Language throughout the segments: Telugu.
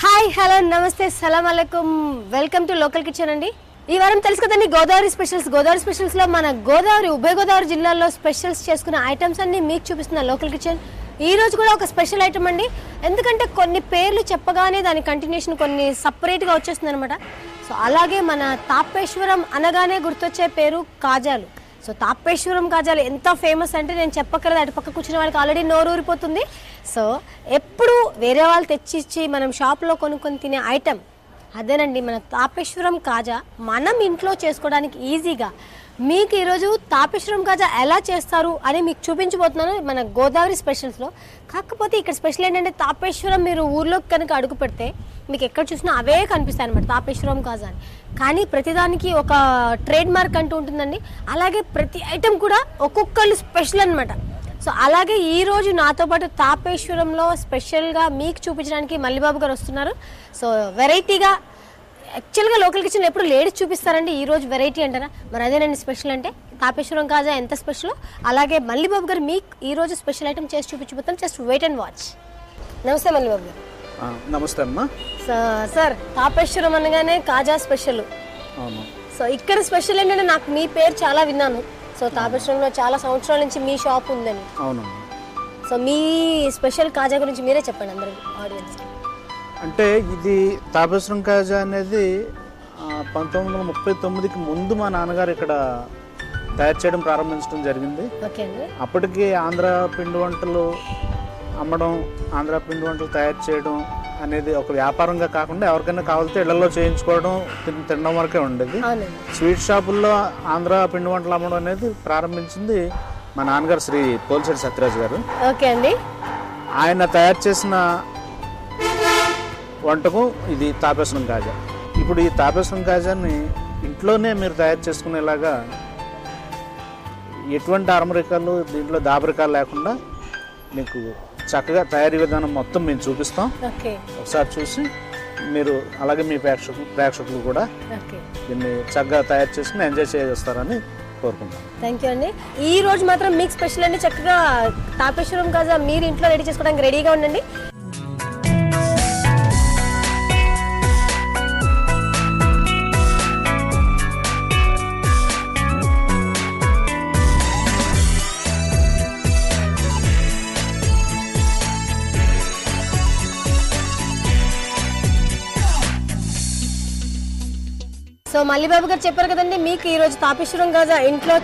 హాయ్ హలో నమస్తే సలాం అలైకుం వెల్కమ్ టు లోకల్ కిచెన్ అండి. ఈ వారం తెలుసు కదండి గోదావరి స్పెషల్స్ లో మన ఉభయ గోదావరి జిల్లాల్లో స్పెషల్స్ చేసుకున్న ఐటమ్స్ అన్ని మీకు చూపిస్తున్న లోకల్ కిచెన్. ఈ రోజు కూడా ఒక స్పెషల్ ఐటమ్ అండి, ఎందుకంటే కొన్ని పేర్లు చెప్పగానే దాని కంటిన్యూషన్ కొన్ని సపరేట్గా వచ్చేస్తుంది అనమాట. సో అలాగే మన తాపేశ్వరం అనగానే గుర్తొచ్చే పేరు కాజాలు. సో తాపేశ్వరం కాజాలు ఎంత ఫేమస్ అంటే నేను చెప్పక్కర్లేదు, అటు పక్క కూర్చున్న వాళ్ళకి ఆల్రెడీ నోరు ఊరిపోతుంది. సో ఎప్పుడు వేరే వాళ్ళు తెచ్చిచ్చి మనం షాప్లో కొనుక్కొని తినే ఐటెం అదేనండి మన తాపేశ్వరం కాజా. మనం ఇంట్లో చేసుకోవడానికి ఈజీగా మీకు ఈరోజు తాపేశ్వరం కాజా ఎలా చేస్తారు అని మీకు చూపించబోతున్నాను మన గోదావరి స్పెషల్స్లో. కాకపోతే ఇక్కడ స్పెషల్ ఏంటంటే తాపేశ్వరం మీరు ఊర్లోకి కనుక అడుగు పెడితే మీకు ఎక్కడ చూసినా అవే కనిపిస్తాయి అనమాట తాపేశ్వరం కాజా అని. కానీ ప్రతిదానికి ఒక ట్రేడ్ మార్క్ అంటూ ఉంటుందండి. అలాగే ప్రతి ఐటెం కూడా ఒక్కొక్కళ్ళు స్పెషల్ అనమాట. సో అలాగే ఈరోజు నాతో పాటు తాపేశ్వరంలో స్పెషల్గా మీకు చూపించడానికి మల్లిబాబు గారు వస్తున్నారు. సో వెరైటీగా యాక్చువల్గా లోకల్ కిచెన్ ఎప్పుడు లేడీస్ చూపిస్తారండి, ఈరోజు వెరైటీ అంటారా, మరి అదేనండి స్పెషల్ అంటే. తాపేశ్వరం కాజా ఎంత స్పెషల్, అలాగే మల్లిబాబు గారు మీకు ఈరోజు స్పెషల్ ఐటమ్ చేసి చూపించబోతాం. Just wait and watch. నమస్తే మల్లిబాబు గారు. నమస్తే అమ్మా. సార్ తాపేశ్వరం అనగానే కాజా స్పెషల్. సో ఇక్కడ స్పెషల్ ఏంటంటే నాకు మీ పేరు చాలా విన్నాను. సో తాపేశ్వరంలో చాలా సంవత్సరాల నుంచి మీ షాప్ ఉందని. అవును. సో మీ స్పెషల్ కాజా గురించి మీరే చెప్పండి అందరికి ఆడియన్స్. అంటే ఇది తాపేశ్వరం కాజా అనేది 1939కి ముందు మా నాన్నగారు ఇక్కడ తయారు చేయడం ప్రారంభించడం జరిగింది. అప్పటికి ఆంధ్ర పిండి వంటలు అమ్మడం, ఆంధ్ర పిండి వంటలు తయారు చేయడం అనేది ఒక వ్యాపారంగా కాకుండా ఎవరికైనా కావాలితే ఇళ్లలో చేయించుకోవడం, తినడం వరకే ఉండేది. స్వీట్ షాపుల్లో ఆంధ్ర పిండి వంటలు అమ్మడం అనేది ప్రారంభించింది మా నాన్నగారు శ్రీ పోలిశెట్టి సత్యరాజు గారు. ఓకే అండి. ఆయన తయారు చేసిన వంటకం ఇది తాపేశ్వరం కాజా. ఇప్పుడు ఈ తాపేశ్వరం కాజాని ఇంట్లోనే మీరు తయారు చేసుకునేలాగా ఎటువంటి అరమరికాలు, దీంట్లో దాబరికాలు లేకుండా మీకు చక్కగా తయారీ విధానం మొత్తం మేము చూపిస్తాం. ఒకసారి చూసి మీరు అలాగే మీ ప్రేక్షకులు కూడా దీన్ని చక్కగా తయారు చేసుకుని ఎంజాయ్ చేస్తారని కోరుకుంటాం. థ్యాంక్ యూ అండి. ఈ రోజు మాత్రం మీకు స్పెషల్ అండి, చక్కగా తాపేశ్వరం కాజా మీరు ఇంట్లో రెడీ చేసుకోవడానికి రెడీగా ఉండండి. సో మల్లిబాబు గారు చెప్పారు కదండి, మీకు ఈరోజు తాపేశ్వరం కాజా ఇంట్లో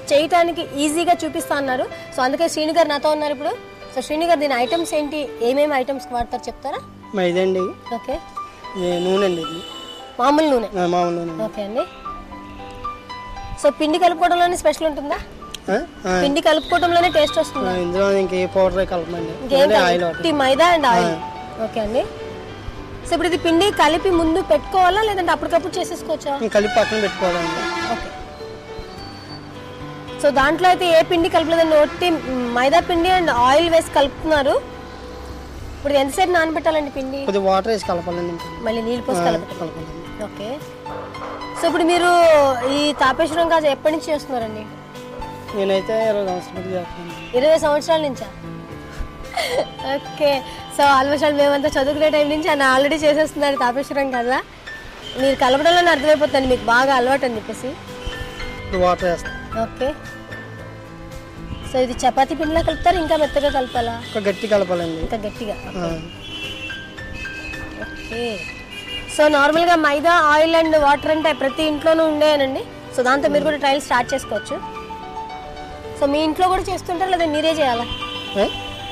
చేయటానికి ఈజీగా చూపిస్తా అన్నారు. సో అందుకే శ్రీను గారు నాతో ఉన్నారు ఇప్పుడు. సో శ్రీను గారు దీని ఐటమ్స్ ఏంటి, ఏమేమి ఐటమ్స్ వాడతారు చెప్తారా? మైదా అండి. ఓకే. నూనె అండి, మామూలు నూనె. మామూలు నూనె. ఓకే అండి. సో పిండి కలుపుకోవడంలోనే స్పెషల్ ఉంటుందా? పిండి కలుపుకోవడంలోనే టేస్ట్ వస్తుందా? ఇందులో ఇంకే పౌడర్ కలపండి, మైదా అండ్ ఆయిల్. ఓకే అండి. సో ఇప్పుడు ఇది పిండి కలిపి ముందు పెట్టుకోవాలా లేదంటే అప్పటికప్పుడు చేసేసుకోవచ్చా? కలిపి పక్కన పెట్టుకోవాలండి. ఓకే. సో దాంట్లో అయితే ఏ పిండి కలపలేదండి, ఒట్టి మైదా పిండి అండ్ ఆయిల్ వేసి కలుపుతున్నారు. ఇప్పుడు ఎంతసేపు నానబెట్టాలండి పిండి? కొద్దిగా వాటర్ వేసి కలపాలండి, మళ్ళీ నీళ్ళు పోసి కలపాలి. ఓకే. సో ఇప్పుడు మీరు ఈ తాపేశ్వరం కాజా ఎప్పటి నుంచి చేస్తున్నారండి? నేనైతే 20 సంవత్సరాలు చేస్తున్నాను. 20 సంవత్సరాల నుంచా? ఓకే. సో ఆల్మోస్ట్ మేమంతా చదువుకునే టైం నుంచి ఆయన ఆల్రెడీ చేసేస్తున్నారు తాపేశ్వరం కాజా. మీరు కలపడంలోనే అర్థమైపోతుంది మీకు బాగా అలవాటు అని చెప్పేసి. వాటర్ వేస్తాం. ఓకే. సో ఇది చపాతీ పిండిలా కలుపుతారు, ఇంకా మెత్తగా కలపాలా? గట్టి కలపాలండి, ఇంకా గట్టిగా. ఓకే. సో నార్మల్గా మైదా, ఆయిల్ అండ్ వాటర్ అంటే ప్రతి ఇంట్లోనూ ఉండేనండి. సో దాంతో మీరు కూడా ట్రయల్ స్టార్ట్ చేసుకోవచ్చు. సో మీ ఇంట్లో కూడా చేస్తుంటారా లేదా మీరే చేయాలా?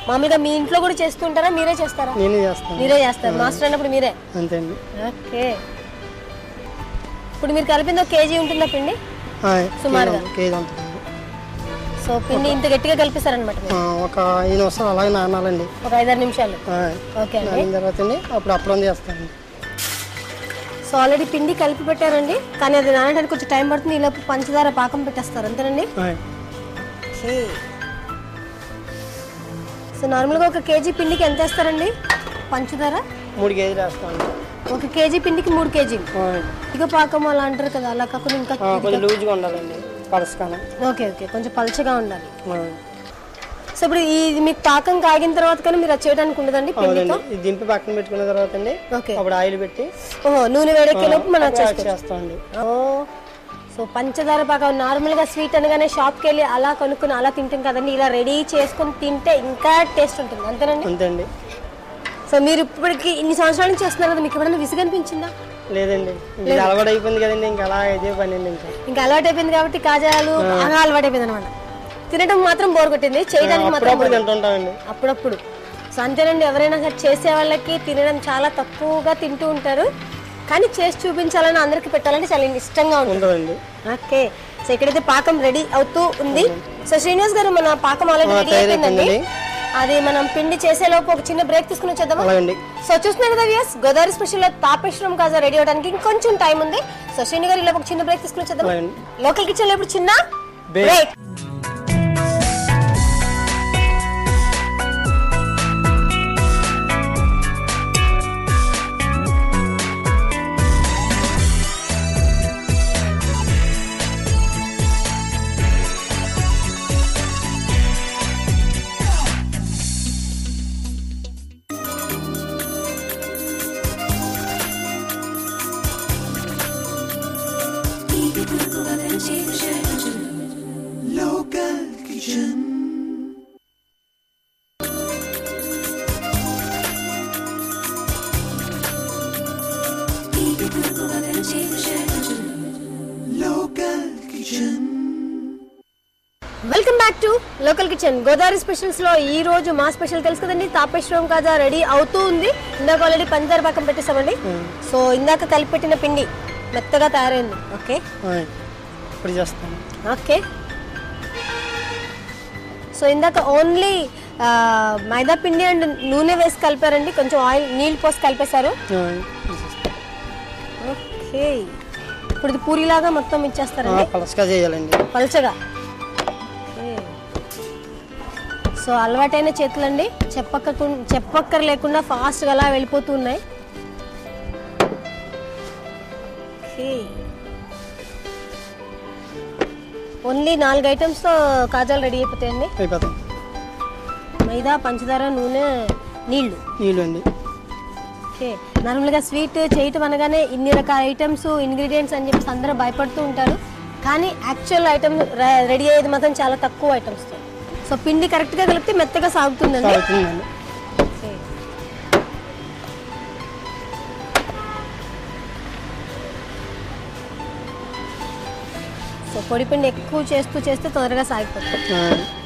మామూలుగా మీ ఇంట్లో కూడా చేస్తుంటారా, మీరే చేస్తారా? నేనే చేస్తాను. మీరే చేస్తారు, మాస్టర్ అన్నప్పుడు మీరే. అంతే అండి. ఓకే. ఇప్పుడు మీరు కలిపింది 1 కేజీ ఉంటుందా పిండి? సుమారుగా కేజీ ఉంటుంది. సో పిండి ఇంత గట్టిగా కలిపిస్తారనమాట? ఒక 5 నిమిషాలు అలాగే నానాలండి, ఒక 5-6 నిమిషాలు. ఓకే అండి. తర్వాత అప్పుడు అప్పుడు చేస్తాను. సో ఆల్రెడీ పిండి కలిపి పెట్టారండి, కానీ అది నానడానికి కొంచెం టైం పడుతుంది. ఈలోపు పంచదార పాకం పెట్టేస్తారు అంతేనండి. ఓకే. సో నార్మల్గా 1 కేజీ పిండికి ఎంత వేస్తారండి పంచదార? 3 కేజీలు వేస్తామండి. 1 కేజీ పిండికి 3 కేజీలు. ఇక పాకం అలా అంటారు కదా, అలా కాకుండా ఇంకా కొంచెం లూజ్గా ఉండాలండి, పలసగానే. ఓకే ఓకే, కొంచెం పలుచగా ఉండాలి. సో ఇప్పుడు ఇది మీకు పాకం కాగిన తర్వాత కానీ మీరు అది చేయడానికి ఉండదండి? పిండితో ఇది దింపి పక్కన పెట్టుకున్న తర్వాత అండి అప్పుడు ఆయిల్ పెట్టి నూనె వేడెక్కేలోపు మనం చేస్తామండి. సో పంచదార పాకం నార్మల్గా స్వీట్ అనగానే షాప్కి వెళ్ళి అలా కొనుక్కుని అలా తింటాం కదండి, ఇలా రెడీ చేసుకొని తింటే ఇంకా టేస్ట్ ఉంటుంది, అంతేనండి? అంతేండి. సో మీరు ఇప్పటికి ఇన్ని సంవత్సరాల నుంచి చేస్తున్నారు కదా, మీకు ఎప్పుడైనా విసుగు అనిపించిందా? లేదండి, ఇంకా అలవాటు అయిపోయింది కదండి, ఇంకా అలా ఇదే పని అండి. ఇంకా అలవాటు అయిపోయింది కాబట్టి కాజాలు బాగా అలవాటు అయిపోయింది అనమాట. తినడం మాత్రం బోర్ కొట్టింది, చేయడానికి మాత్రం తింటుంటామండి అప్పుడప్పుడు. సో అంతేనండి, ఎవరైనా సరే చేసే వాళ్ళకి తినడం చాలా తక్కువగా తింటూ ఉంటారు, కానీ చేసి చూపించాలని అందరికి పెట్టాలంటే చాలా ఇష్టంగా ఉంటుంది. ఓకే, సో ఇక్కడైతే పాకం రెడీ అవుతూ ఉంది. సో శ్రీనివాస్ గారు, మన పాకం ఆల్రెడీ రెడీ అయిపోయిందండి. అది మనం పిండి చేసేలోపు ఒక చిన్న బ్రేక్ తీసుకుని వచ్చేద్దామా? సో చూస్తున్నారు కదా వ్యూయర్స్, గోదావరి స్పెషల్ లో తాపేశ్వరం కాజా రెడీ అవడానికి ఇంకొంచెం టైం ఉంది. సో శ్రీని గారు ఇలా ఒక చిన్న బ్రేక్ తీసుకుని వచ్చేద్దాం. లోకల్ కిచెన్ లో ఇప్పుడు చిన్న break. Welcome back to local kitchen. Godavari specials లో ఈ రోజు మా స్పెషల్ తెలుసు కదండి, తాపేశ్వరం కాజా రెడీ అవుతూ ఉంది. ఇందాక ఆల్రెడీ పంచదార పాకం పెట్టేసామండి. సో ఇందాక కలిపెట్టిన పిండి మెత్తగా తయారైంది. Okay, okay. సో ఇందాక ఓన్లీ మైదా పిండి అండ్ నూనె వేసి కలిపారండి, కొంచెం ఆయిల్ నీళ్ళు పోసి కలిపేశారు. ఓకే, ఇప్పుడు ఇది పూరిలాగా మొత్తం ఇచ్చేస్తారండి, పలచగా చేయాలండి, పలచగా. సో అలవాటైన చేతులండి, చెప్పక్కర లేకుండా ఫాస్ట్గా అలా వెళ్ళిపోతూ ఉన్నాయి. ఓన్లీ 4 ఐటమ్స్తో కాజాలు రెడీ అయిపోతాయండి. మైదా, పంచదార, నూనె, నీళ్ళు అండి. ఓకే, నార్మల్గా స్వీట్ చేయటం అనగానే ఇన్ని రకాల ఐటమ్స్, ఇంగ్రీడియంట్స్ అని చెప్పేసి అందరూ భయపడుతూ ఉంటారు, కానీ యాక్చువల్ ఐటమ్ రెడీ అయ్యేది మాత్రం చాలా తక్కువ ఐటమ్స్తో. సో పిండి కరెక్ట్గా కలిపితే మెత్తగా సాగుతుందండి. సో పొడి పిండి ఎక్కువ చేస్తే తొందరగా సాగిపోతుంది.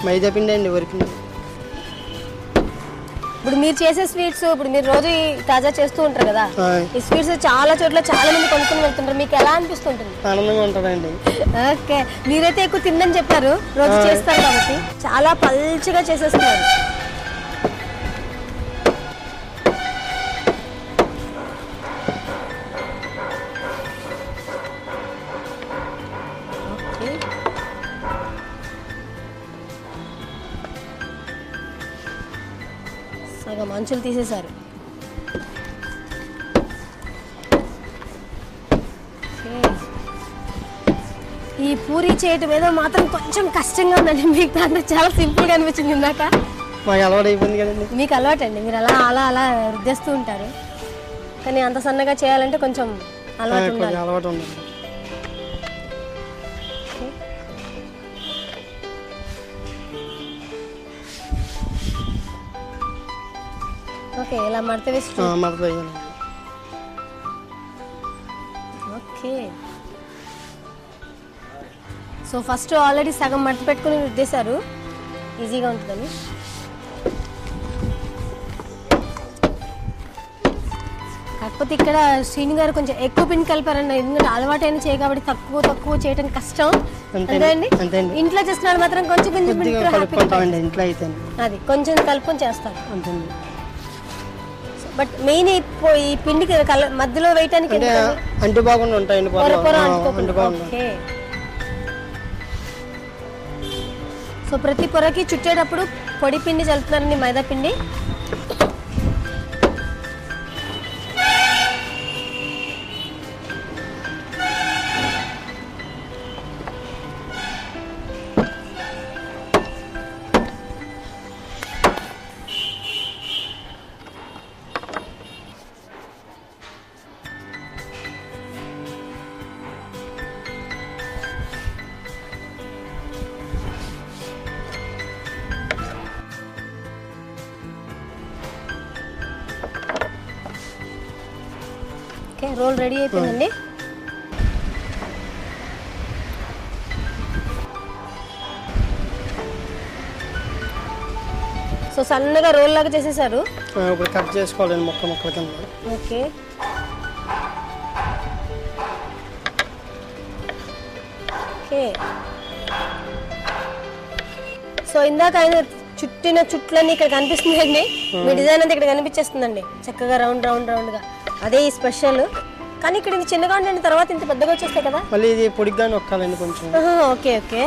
మైదా పిండి అండి వరకు. ఇప్పుడు మీరు చేసే స్వీట్స్, ఇప్పుడు మీరు రోజు తాజా చేస్తూ ఉంటారు కదా, ఈ స్వీట్స్ చాలా చోట్ల చాలా మంది కొనుక్కొని వెళ్తుంటారు, మీకు ఎలా అనిపిస్తుంటుంది? ఆనందంగా ఉంటుందండి. ఓకే, మీరైతే ఎక్కువ తిందని చెప్పారు, రోజు చేస్తారు కాబట్టి చాలా పల్చగా చేసేస్తున్నారు. సగం అంచులు తీసేశారు. ఈ పూరి చేయటం ఏదో మాత్రం కొంచెం కష్టంగా ఉందండి, మీకు దాంట్లో చాలా సింపుల్గా అనిపించింది ఇందాక. మాకు అలవాటు అయిపోయింది కదండి. మీకు అలవాటు అండి, మీరు అలా అలా అలా రుద్దేస్తూ ఉంటారు, కానీ అంత సన్నగా చేయాలంటే కొంచెం అలవాటు ఉండాలి. ఓకే, ఇలా మడత వేసి ఓకే. సో ఫస్ట్ ఆల్రెడీ సగం మడత పెట్టుకుని రుద్దేశారు, ఈజీగా ఉంటుందని. కాకపోతే ఇక్కడ శ్రీని గారు కొంచెం ఎక్కువ పిండి కలిపారన్న, ఎందుకంటే అలవాటైన చేయ కాబట్టి తక్కువ చేయడం కష్టం. అంతేండి, ఇంట్లో చేస్తున్నారు మాత్రం కొంచెం అది కొంచెం కలుపుకొని చేస్తారు. బట్ మెయిన్ ఈ పిండికి మధ్యలో వేయటానికి అంటు బాగుండా ఉంటాయండి. సో ప్రతి పొరకి చుట్టేటప్పుడు పొడి పిండి చల్లుతున్నారండి, మైదా పిండి. ఓకే, రోల్ రెడీ అయిపోయిందండి. సో సన్నగా రోల్ లాగా చేసేసారు. ఇప్పుడు కట్ చేసుకోవాలండి ముక్కల కింద. Okay, okay. సో ఇందాక ఆయన చుట్టిన చుట్లన్నీ ఇక్కడ కనిపిస్తున్నాయండి. మీ డిజైన్ అంతా ఇక్కడ కనిపించేస్తుందండి చక్కగా రౌండ్ రౌండ్ రౌండ్గా. అదే ఈ స్పెషల్. కానీ ఇక్కడ ఇది చిన్నగా ఉండండి, తర్వాత ఇంత పెద్దగా వచ్చేస్తాయి కదా. మళ్ళీ ఇది పొడిగా నొక్కాలండి కొంచెం. Okay okay.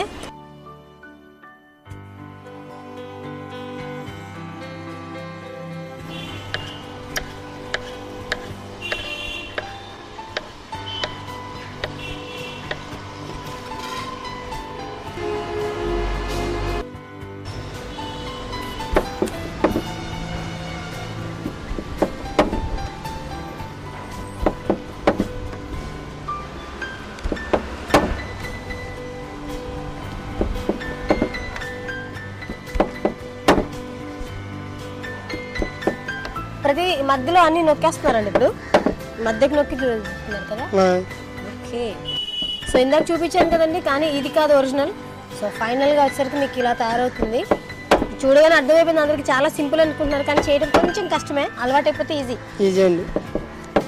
ప్రతి మధ్యలో అన్ని నొక్కేస్తున్నారండి ఇప్పుడు. మధ్యకి నొక్కి చూస్తున్నారు కదా. ఓకే. సో ఇందాక చూపించాను కదండి, కానీ ఇది కాదు ఒరిజినల్. సో ఫైనల్గా వచ్చేసరికి మీకు ఇలా తయారవుతుంది. చూడగానే అర్థమైపోయింది అందరికి. చాలా సింపుల్ అనుకుంటున్నారు, కానీ చేయడం కొంచెం కష్టమే. అలవాటు అయిపోతే ఈజీ అండి.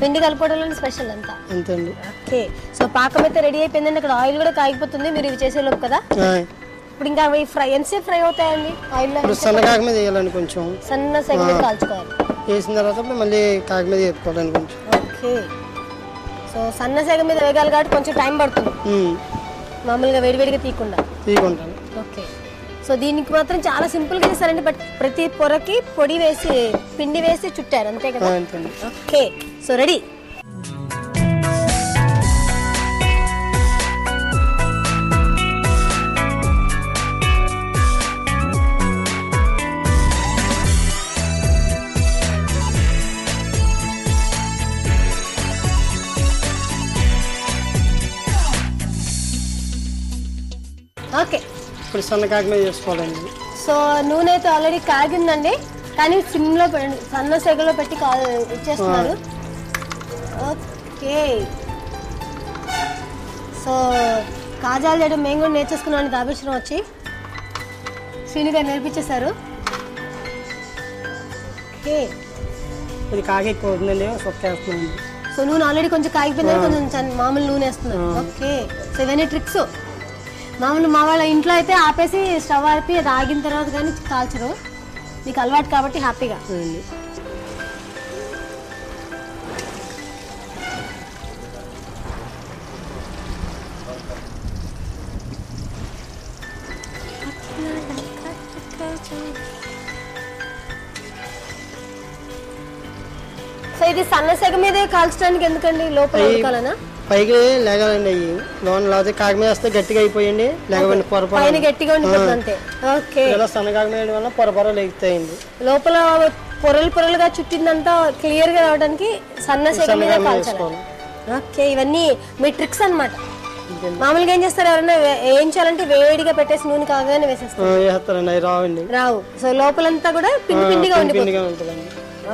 పిండి కలుపుకోవడంలో స్పెషల్ అంతా అంతే అండి. ఓకే. సో పాకం అయితే రెడీ అయిపోయిందండి. అక్కడ ఆయిల్ కూడా కాగిపోతుంది మీరు ఇవి చేసేలోపు కదా. ఇప్పుడు ఇంకా అవి ఫ్రై ఎంతసేపు ఫ్రై అవుతాయండి ఆయిల్లో? సన్నగా మీద వేయాలండి, కొంచెం సన్న సెగ మీద కాల్చుకోవాలి. వేసిన తర్వాత మళ్ళీ కాకి మీద వేసుకోవాలండి కొంచెం. ఓకే. సో సన్న సెగ మీద వేగాలి కాబట్టి కొంచెం టైం పడుతుంది, మామూలుగా వేడివేడిగా తీయకుండా. ఓకే. సో దీనికి మాత్రం చాలా సింపుల్గా చేస్తారండి. బట్ ప్రతి పొరకి పొడి వేసి పిండి వేసి చుట్టారు అంతే కదా. ఓకే. So ready. ఓకే. ఇప్పుడు సన్న కాకి మీద చేసుకోవాలండి. సో నూనె అయితే ఆల్రెడీ కాగిందండి, కానీ సిమ్లో సన్న సెగలో పెట్టి ఇచ్చేస్తున్నారు. ఓకే. సో కాజాలు చేయడం మేము కూడా నేర్చేసుకున్నాం దాబేశ్వరం వచ్చి. శ్రీని గారు నేర్పించేశారు. ఓకే. ఇది కాకి ఎక్కువ అవుతుందండి, సొక్కేస్తున్నాం. సో నూనె ఆల్రెడీ కొంచెం కాగిపోయిందని కొంచెం మామూలు నూనె వేస్తున్నారు. ఓకే. సో ఇవన్నీ ట్రిక్స్. మామూలు మా వాళ్ళ ఇంట్లో అయితే ఆపేసి స్టవ్ ఆపి అది ఆగిన తర్వాత కానీ కాల్చరు. మీకు అలవాటు కాబట్టి హ్యాపీగా. సో ఇది సన్న సెగ మీదే కాల్చడానికి ఎందుకండి? లోపల ఉడకాలనా? పైకి లేగాలండి అయ్యి లోన్, లేకపోతే కాకి మీద వస్తే గట్టిగా అయిపోయింది. లేకపోతే పైన గట్టిగా ఉండిపోతుంది అంతే. ఓకే. ఇలా సన్నగా వేయడం వల్ల పొరపొర లేగుతాయండి. లోపల పొరలు పొరలుగా చుట్టిందంతా క్లియర్ గా రావడానికి సన్న సెగ మీద కాల్చాలి. ఓకే. ఇవన్నీ మీ ట్రిక్స్ అన్నమాట. మామూలుగా ఏం చేస్తారు, ఎవరైనా వేయించాలంటే వేడిగా పెట్టేసి నూనె కాగానే వేసేస్తారు. రావండి, రావు. సో లోపలంతా కూడా పిండి పిండిగా ఉండిపోతుంది.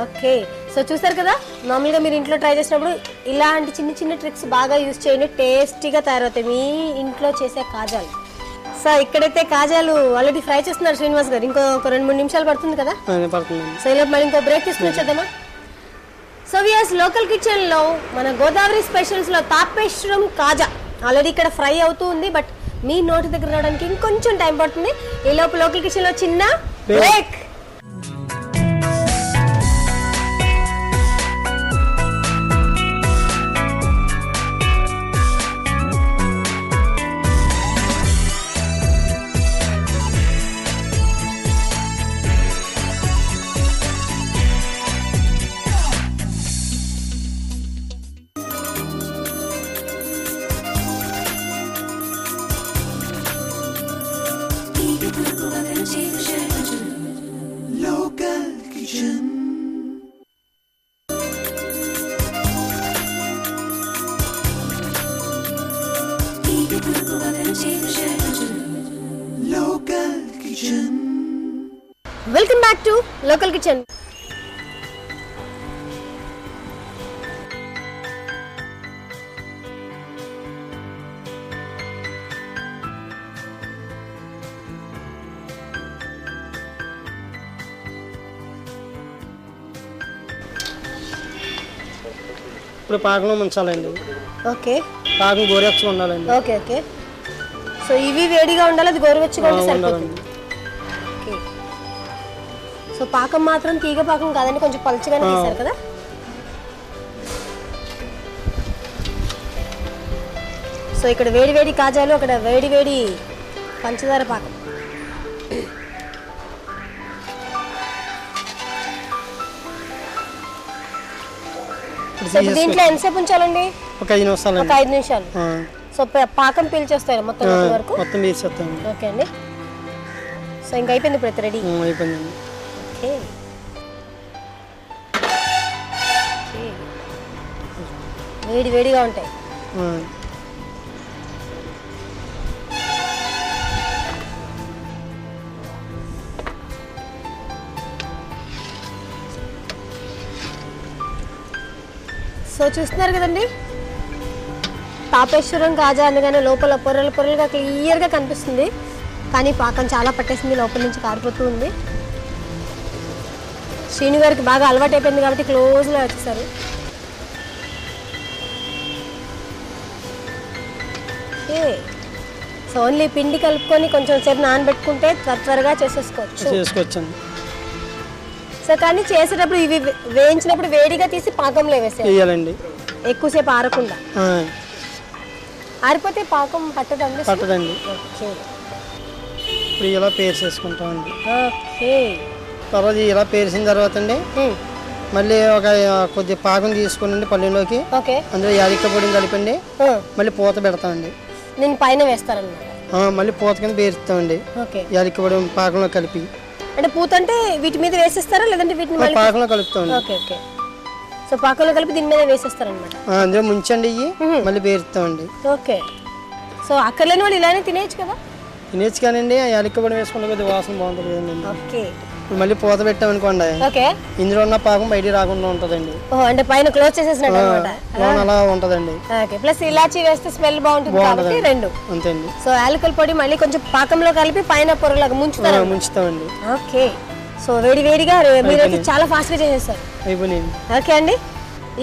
ఓకే. సో చూసారు కదా, మామూలుగా మీరు ఇంట్లో ట్రై చేసినప్పుడు ఇలాంటి చిన్న చిన్న ట్రిక్స్ బాగా యూజ్ చేయండి. టేస్టీగా తయారవుతాయి మీ ఇంట్లో చేసే కాజాలు. సో ఇక్కడైతే కాజాలు ఆల్రెడీ ఫ్రై చేస్తున్నారు శ్రీనివాస్ గారు. ఇంకో 2-3 నిమిషాలు పడుతుంది కదా. సో ఇలా మళ్ళీ ఇంకో బ్రేక్ తీసుకుని వచ్చేద్దామా? సో వియర్స్, లోకల్ కిచెన్ లో మన గోదావరి స్పెషల్స్ లో తాపేశ్వరం కాజా ఆల్రెడీ ఇక్కడ ఫ్రై అవుతూ ఉంది. బట్ మీ నోటి దగ్గర రావడానికి ఇంకొంచెం టైం పడుతుంది. ఈ లోపు లోకల్ కిచెన్ లో చిన్న break. Welcome back to local kitchen. ఇప్పుడు పాకంలో ముంచాలండి. ఓకే, పాకం గోరెచ్చగా ఉండాలండి. Okay okay. సో ఇవి వేడిగా ఉండాలి, అది గోరువెచ్చగా ఉంటే సరిపోతుంది. ఓకే, సో పాకం మాత్రం తీగ పాకం కాదండి, కొంచెం పలుచగానే తీశారు కదా. సో ఇక్కడ వేడి వేడి కాజాలు, అక్కడ వేడి వేడి పంచదార పాకం. సో దీంట్లో ఎంతసేపు ఉంచాలండి? ఒక 5 నిమిషాలు. ఒక 5 నిమిషాలు. సో పాకం పీల్చేస్తారు మొత్తం వరకు? మొత్తం పీల్చేస్తాం. ఓకే అండి. సో ఇంకా అయిపోయింది, ఇప్పుడు రెడీ అయిపోయిందండి. ఓకే, వేడి వేడిగా ఉంటాయి. సో చూస్తున్నారు కదండి, తాపేశ్వరం కాజా అనగానే లోపల పొరలు పొరలుగా క్లియర్గా కనిపిస్తుంది, కానీ పాకం చాలా పట్టేసింది, లోపల నుంచి కారిపోతూ ఉంది. శ్రీను గారికి బాగా అలవాటు అయిపోయింది కాబట్టి క్లోజ్లో వచ్చేసారు. ఓకే, సో ఓన్లీ పిండి కలుపుకొని కొంచెం సేపు నానబెట్టుకుంటే త్వరగా చేసుకోవచ్చు. సో కానీ చేసేటప్పుడు ఇవి వేయించినప్పుడు వేడిగా తీసి పాకంలో వేసేయాలండి, ఎక్కువసేపు ఆరకుండా. ఆరిపోతే పాకం పట్టదండి. ఓకే, ఇప్పుడు ఇలా పేర్చేసుకుంటామండి. ఓకే, తర్వాత ఇలా పేర్చిన తర్వాత అండి మళ్ళీ ఒక కొద్ది పాకం తీసుకుని పల్లెల్లోకి అందులో యాలక్కాయ పొడిని కలిపండి, మళ్ళీ పూత పెడతామండి. నేను పైన వేస్తారన్నమాట. మళ్ళీ పూత కింద పేరుస్తామండి. యాలక్కాయ పొడి పాకంలో కలిపి. అంటే పూత అంటే వీటి మీద వేసేస్తారా లేదంటే వీటిని పాకంలో కలుపుతామండి. ఓకే ఓకే, సో పాకంలో కలిపి దీని మీద వేసేస్తారనమాట. అందులో ముంచండి ఇవి మళ్ళీ పేరుస్తామండి. ఓకే, సో అక్కర్లేని వాళ్ళు ఇలానే తినేయచ్చు కదా? తినేచ్చు కానండి, యాలక్కాయ పొడి వేసుకుంటే కొద్దిగా వాసన బాగుంటుంది కదండి. ఓకే, ఇప్పుడు మళ్ళీ పూత పెట్టామనుకోండి, ఓకే, ఇందులో ఉన్న పాకం బయటికి రాకుండా ఉంటుందండి. అంటే పైన క్లోజ్ చేసేసినట్టు అన్నమాట. అలా ఉంటుందండి. ఓకే, ప్లస్ ఇలాచీ వేస్తే స్మెల్ బాగుంటుంది కాబట్టి రెండు. అంతేండి. సో యాలకుల పొడి మళ్ళీ కొంచెం పాకంలో కలిపి పైన పొరలాగా ముంచుతామండి. ఓకే, సో వేడి వేడిగా మీరైతే చాలా ఫాస్ట్ గా చేసేస్తారు. అయిపోయింది. ఓకే అండి,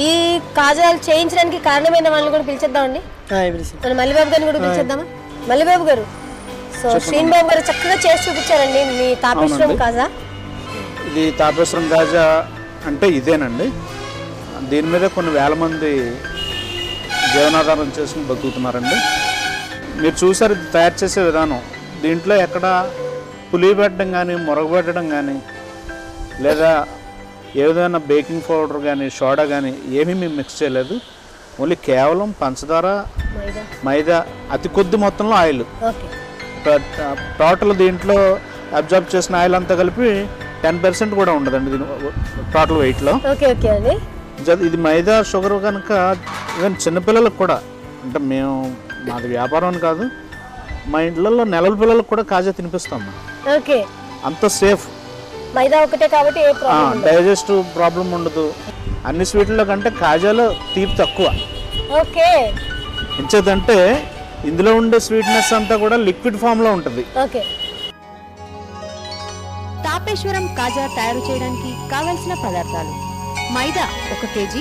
ఈ కాజాలు చేయించడానికి కారణమైన వాళ్ళని కూడా పిలిచేద్దామండి. మన మల్లిబాబు గారిని కూడా పిలిచేద్దామా? మల్లిబాబు గారు, సో శ్రీను బాబు గారు చక్కగా చేసి చూపించారండి మీ తాపేశ్వరం కాజా. ఇది తాపేశ్వరం కాజా అంటే ఇదేనండి. దీని మీద కొన్ని వేల మంది జీవనాధారం చేసుకుని బతుకుతున్నారండి. మీరు చూసారు ఇది తయారు చేసే విధానం. దీంట్లో ఎక్కడ పులిపెట్టడం కానీ మురగబెట్టడం కానీ లేదా ఏదైనా బేకింగ్ పౌడర్ కానీ సోడా కానీ ఏమీ మేము మిక్స్ చేయలేదు. ఓన్లీ కేవలం పంచదార, మైదా, అతి కొద్ది మొత్తంలో ఆయిల్. టోటల్ దీంట్లో అబ్జర్వ్ చేసిన ఆయిల్ అంతా కలిపి 10% కూడా ఉండదండి దీని టోటల్ వెయిట్లో. ఇది మైదా షుగర్ కనుక ఈవెన్ చిన్నపిల్లలకు కూడా, అంటే మేము మాది వ్యాపారం అని కాదు, మా ఇంట్లో నెలల పిల్లలకు కూడా కాజా తినిపిస్తాం. అంత సేఫ్. మైదా ఒకటే కాబట్టి డైజెస్టివ్ ప్రాబ్లం ఉండదు. అన్ని స్వీట్ల కంటే కాజాలో తీపి తక్కువ. ఎంచేదంటే ఇందులో ఉండే స్వీట్నెస్ అంతా కూడా లిక్విడ్ ఫామ్ లో ఉంటుంది. తాపేశ్వరం కాజా తయారు చేయడానికి కావలసిన పదార్థాలు: మైదా 1 కేజీ,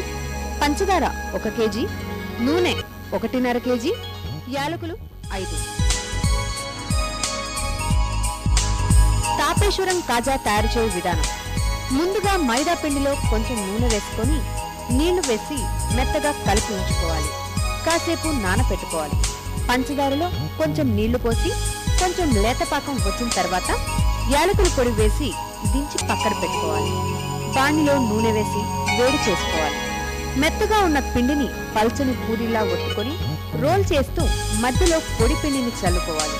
పంచదార 1 కేజీ, నూనె 1.5 కేజీ, యాలకులు 5. తాపేశ్వరం కాజా తయారు చేయు విధానం: ముందుగా మైదా పిండిలో కొంచెం నూనె వేసుకొని నీళ్లు వేసి మెత్తగా కలిపి ఉంచుకోవాలి. కాసేపు నానపెట్టుకోవాలి. పంచదారలో కొంచెం నీళ్లు పోసి కొంచెం లేతపాకం వచ్చిన తర్వాత యాలకుల పొడి వేసి దించి పక్కన పెట్టుకోవాలి. పానిలో నూనె వేసి వేడి చేసుకోవాలి. మెత్తగా ఉన్న పిండిని పల్చని పూరిలా ఒత్తుకొని రోల్ చేస్తూ మధ్యలో పొడి పిండిని చల్లుకోవాలి.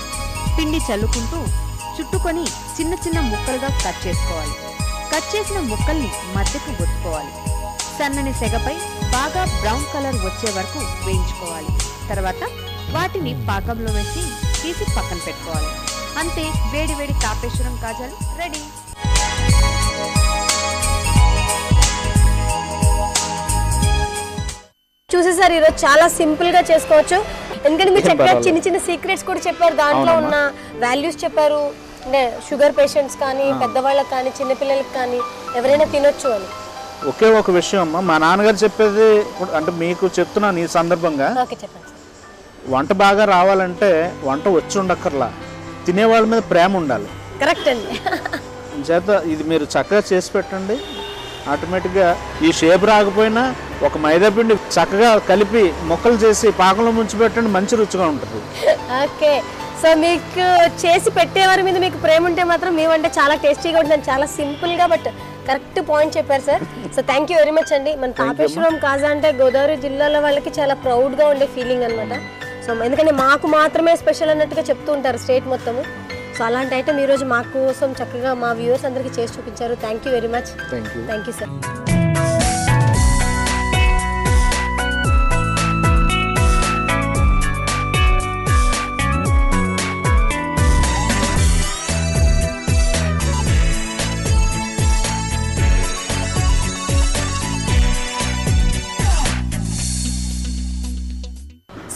పిండి చల్లుకుంటూ చుట్టుకొని చిన్న చిన్న ముక్కలుగా కట్ చేసుకోవాలి. కట్ చేసిన ముక్కల్ని మధ్యకు ఒత్తుకోవాలి. సన్నని సెగపై బాగా బ్రౌన్ కలర్ వచ్చే వరకు వేయించుకోవాలి. తర్వాత వాటిని పాకంలో వేసి తీసి పక్కన పెట్టుకోవాలి. అంతే, వేడి వేడి తాపేశ్వరం కాజాలు రెడీ. చూసేసారు, ఈరోజు చాలా సింపుల్ గా చేసుకోవచ్చు. ఎందుకంటే మీరు చెప్పారు చిన్న చిన్న సీక్రెట్స్ కూడా చెప్పారు, దాంట్లో ఉన్న వాల్యూస్ చెప్పారు. అంటే షుగర్ పేషెంట్స్ కానీ, పెద్దవాళ్ళకి కానీ, చిన్నపిల్లలకి కానీ ఎవరైనా తినొచ్చు అని. ఒకే ఒక విషయం అమ్మా, మా నాన్నగారు చెప్పేది అంటే మీకు చెప్తున్నాను ఈ సందర్భంగా. వంట బాగా రావాలంటే వంట వచ్చి ఉండక్కర్లా, తినేవాళ్ళ మీద ప్రేమ ఉండాలి. కరెక్ట్ అండి. చేత ఇది మీరు చక్కగా చేసి పెట్టండి, ఆటోమేటిక్గా ఈ షేప్ రాకపోయినా ఒక మైదా పిండి చక్కగా కలిపి ముక్కలు చేసి పాకంలో ముంచి పెట్టండి, మంచి రుచిగా ఉంటుంది. ఓకే, సో మీకు చేసి పెట్టేవారి మీద మీకు ప్రేమ ఉంటే మాత్రం మేమంటే చాలా టేస్టీగా ఉంటుంది. చాలా సింపుల్గా బట్ కరెక్ట్ పాయింట్ చెప్పారు sir. So thank you very much అండి. మన తాపేశ్వరం కాజా అంటే గోదావరి జిల్లాలో వాళ్ళకి చాలా ప్రౌడ్గా ఉండే ఫీలింగ్ అనమాట. సో ఎందుకంటే మాకు మాత్రమే స్పెషల్ అన్నట్టుగా చెప్తూ ఉంటారు స్టేట్ మొత్తము. సో అలాంటి ఐటమ్ ఈరోజు మా కోసం చక్కగా మా వ్యూవర్స్ అందరికీ చేసి చూపించారు. Thank you very much. Thank you sir.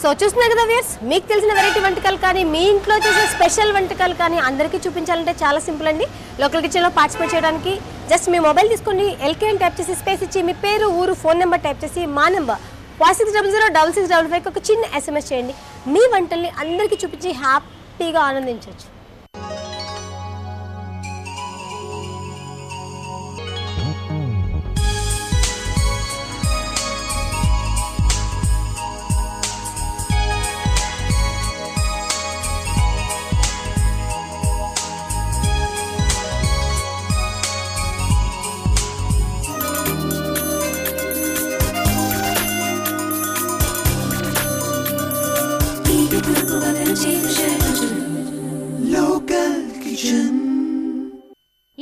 So చూస్తున్నారు కదా వ్యూయర్స్, మీకు తెలిసిన వెరైటీ వంటకాలు కానీ, మీ ఇంట్లో చేసే స్పెషల్ వంటకాలు కానీ అందరికీ చూపించాలంటే చాలా సింపుల్ అండి. లోకల్ కిచెన్లో పార్టిసిపేట్ చేయడానికి జస్ట్ మీ మొబైల్ తీసుకొని ఎల్కే అని టైప్ చేసి స్పేస్ ఇచ్చి మీ పేరు, ఊరు, ఫోన్ నెంబర్ టైప్ చేసి మా నెంబర్ 56006655 ఒక చిన్న SMS చేయండి. మీ వంటల్ని అందరికీ చూపించి హ్యాపీగా ఆనందించవచ్చు.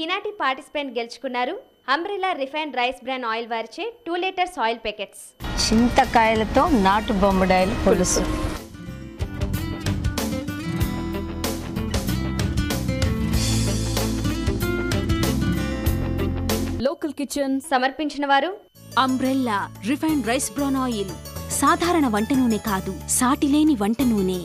ఈనాటి పార్టిసిపెంట్ గెలుచుకున్నారు umbrella refined rice bran oil వారిచే 2 లీటర్స్ ఆయిల్ ప్యాకెట్స్. చింతకాయలతో నాటు బొమ్మడాయిల పులుసు. లోకల్ కిచెన్ సమర్పించిన వారు umbrella refined rice bran oil. సాధారణ వంట నూనె కాదు, సాటిలేని వంట నూనె.